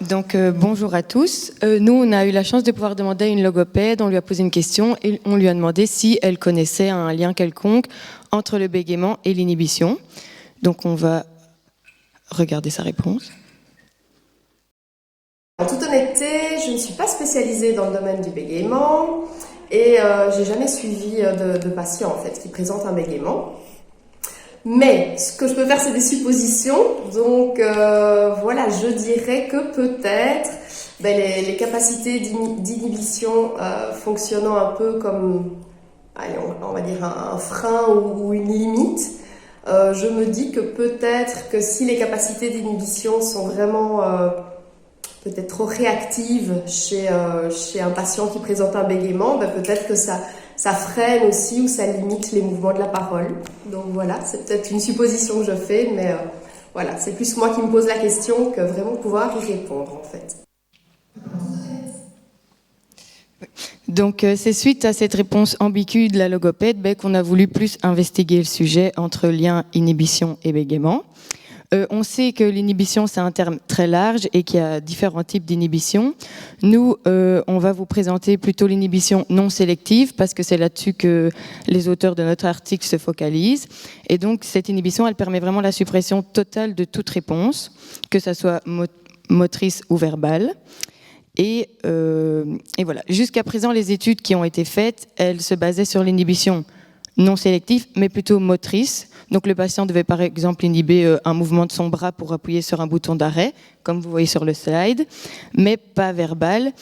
Donc bonjour à tous. Nous, on a eu la chance de pouvoir demander à une logopède, on lui a posé une question et on lui a demandé si elle connaissait un lien quelconque entre le bégaiement et l'inhibition. Donc on va regarder sa réponse. En toute honnêteté, je ne suis pas spécialisée dans le domaine du bégaiement et j'ai jamais suivi de patient en fait qui présente un bégaiement. Mais ce que je peux faire, c'est des suppositions. Donc voilà, je dirais que peut-être les capacités d'inhibition fonctionnant un peu comme, allez, on va dire un frein ou une limite. Je me dis que peut-être que si les capacités d'inhibition sont vraiment peut-être trop réactives chez un patient qui présente un bégaiement, peut-être que ça freine aussi ou ça limite les mouvements de la parole. Donc voilà, c'est peut-être une supposition que je fais, mais voilà, c'est plus moi qui me pose la question que vraiment pouvoir y répondre en fait. Donc c'est suite à cette réponse ambiguë de la logopède qu'on a voulu plus investiguer le sujet entre lien, inhibition et bégaiement. On sait que l'inhibition, c'est un terme très large et qu'il y a différents types d'inhibition. Nous, on va vous présenter plutôt l'inhibition non sélective parce que c'est là-dessus que les auteurs de notre article se focalisent. Et donc, cette inhibition, elle permet vraiment la suppression totale de toute réponse, que ça soit motrice ou verbale. Et voilà. Jusqu'à présent, les études qui ont été faites, elles se basaient sur l'inhibition non sélective, mais plutôt motrice. Donc le patient devait par exemple inhiber un mouvement de son bras pour appuyer sur un bouton d'arrêt, comme vous voyez sur le slide, mais pas verbal.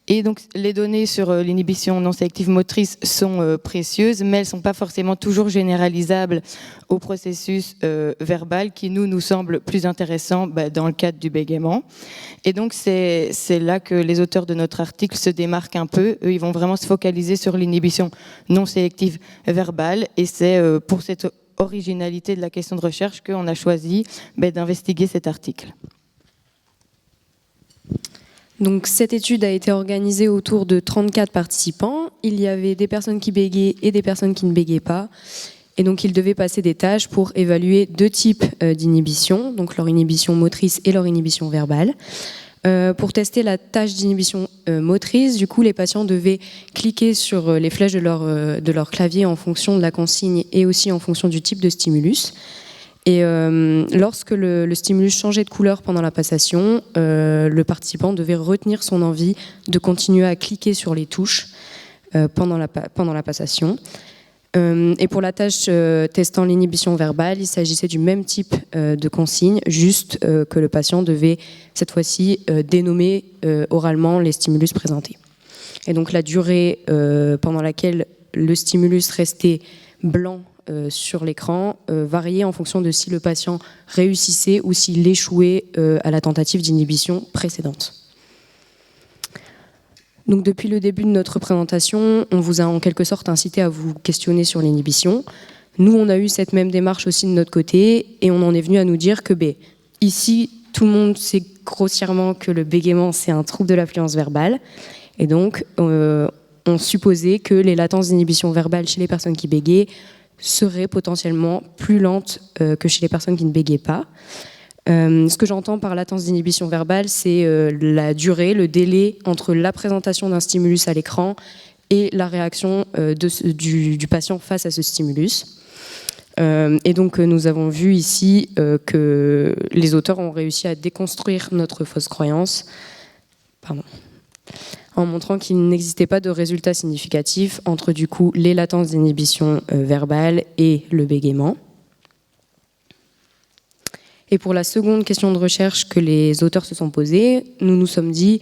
Et donc les données sur l'inhibition non sélective motrice sont précieuses, mais elles ne sont pas forcément toujours généralisables au processus verbal qui nous semble plus intéressant dans le cadre du bégaiement. Et donc c'est là que les auteurs de notre article se démarquent un peu. Eux, ils vont vraiment se focaliser sur l'inhibition non sélective verbale et c'est pour cette originalité de la question de recherche qu'on a choisi d'investiguer cet article. Donc, cette étude a été organisée autour de 34 participants. Il y avait des personnes qui bégayaient et des personnes qui ne bégayaient pas. Et donc, ils devaient passer des tâches pour évaluer deux types d'inhibition, donc leur inhibition motrice et leur inhibition verbale. Pour tester la tâche d'inhibition motrice, du coup, les patients devaient cliquer sur les flèches de leur clavier en fonction de la consigne et aussi en fonction du type de stimulus. Et lorsque le stimulus changeait de couleur pendant la passation, le participant devait retenir son envie de continuer à cliquer sur les touches pendant la passation. Et pour la tâche testant l'inhibition verbale, il s'agissait du même type de consigne, juste que le patient devait cette fois-ci dénommer oralement les stimulus présentés. Et donc la durée pendant laquelle le stimulus restait blanc sur l'écran variait en fonction de si le patient réussissait ou s'il échouait à la tentative d'inhibition précédente. Donc depuis le début de notre présentation, on vous a en quelque sorte incité à vous questionner sur l'inhibition. Nous, on a eu cette même démarche aussi de notre côté et on en est venu à nous dire que ici, tout le monde sait grossièrement que le bégaiement, c'est un trouble de l'affluence verbale. Et donc, on supposait que les latences d'inhibition verbale chez les personnes qui bégaient seraient potentiellement plus lentes que chez les personnes qui ne bégayaient pas. Ce que j'entends par latence d'inhibition verbale, c'est la durée, le délai entre la présentation d'un stimulus à l'écran et la réaction du patient face à ce stimulus. Et donc nous avons vu ici que les auteurs ont réussi à déconstruire notre fausse croyance en montrant qu'il n'existait pas de résultat significatif entre du coup les latences d'inhibition verbale et le bégaiement. Et pour la seconde question de recherche que les auteurs se sont posées, nous nous sommes dit,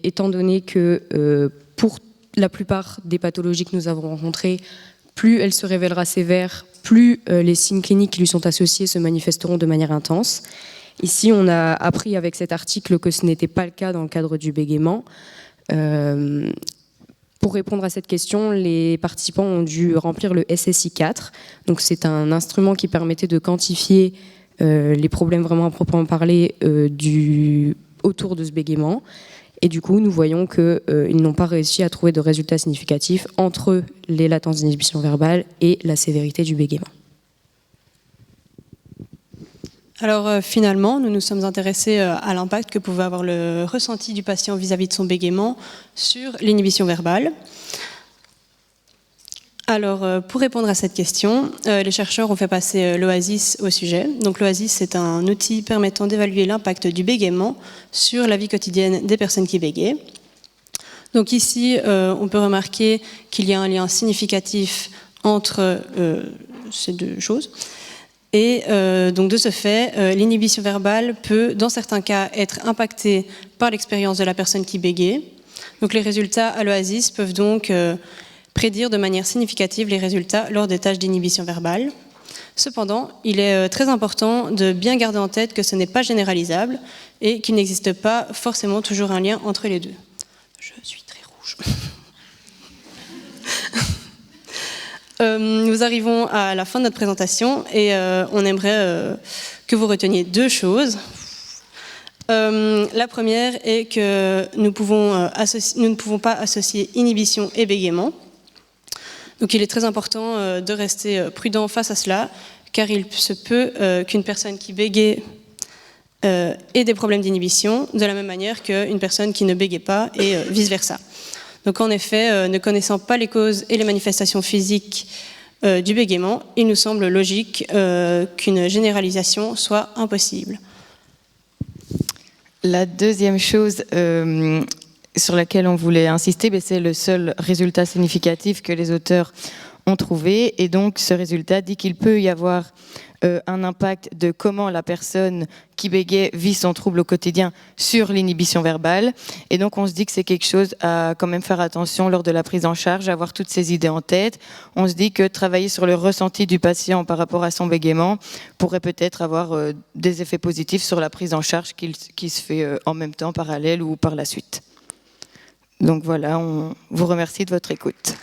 étant donné que pour la plupart des pathologies que nous avons rencontrées, plus elle se révélera sévère, plus les signes cliniques qui lui sont associés se manifesteront de manière intense. Ici, on a appris avec cet article que ce n'était pas le cas dans le cadre du bégaiement. Pour répondre à cette question, les participants ont dû remplir le SSI4. Donc, c'est un instrument qui permettait de quantifier les problèmes vraiment à proprement parler autour de ce bégaiement. Et du coup, nous voyons qu'ils n'ont pas réussi à trouver de résultats significatifs entre les latences d'inhibition verbale et la sévérité du bégaiement. Alors finalement, nous nous sommes intéressés à l'impact que pouvait avoir le ressenti du patient vis-à-vis de son bégaiement sur l'inhibition verbale. Alors pour répondre à cette question, les chercheurs ont fait passer l'OASIS au sujet. Donc l'OASIS, c'est un outil permettant d'évaluer l'impact du bégaiement sur la vie quotidienne des personnes qui bégayent. Donc ici, on peut remarquer qu'il y a un lien significatif entre ces deux choses. Et donc de ce fait, l'inhibition verbale peut, dans certains cas, être impactée par l'expérience de la personne qui bégaye. Donc les résultats à l'OASIS peuvent donc prédire de manière significative les résultats lors des tâches d'inhibition verbale. Cependant, il est très important de bien garder en tête que ce n'est pas généralisable et qu'il n'existe pas forcément toujours un lien entre les deux. Je suis très rouge. Nous arrivons à la fin de notre présentation et on aimerait que vous reteniez deux choses. La première est que nous ne pouvons pas associer inhibition et bégaiement. Donc il est très important de rester prudent face à cela, car il se peut qu'une personne qui bégaye ait des problèmes d'inhibition, de la même manière qu'une personne qui ne bégaye pas et vice-versa. Donc en effet, ne connaissant pas les causes et les manifestations physiques du bégaiement, il nous semble logique qu'une généralisation soit impossible. La deuxième chose sur laquelle on voulait insister, c'est le seul résultat significatif que les auteurs ont trouvé. Et donc ce résultat dit qu'il peut y avoir un impact de comment la personne qui bégaye vit son trouble au quotidien sur l'inhibition verbale. Et donc on se dit que c'est quelque chose à quand même faire attention lors de la prise en charge, avoir toutes ces idées en tête. On se dit que travailler sur le ressenti du patient par rapport à son bégaiement pourrait peut-être avoir des effets positifs sur la prise en charge qui se fait en même temps, parallèle ou par la suite. Donc voilà, on vous remercie de votre écoute.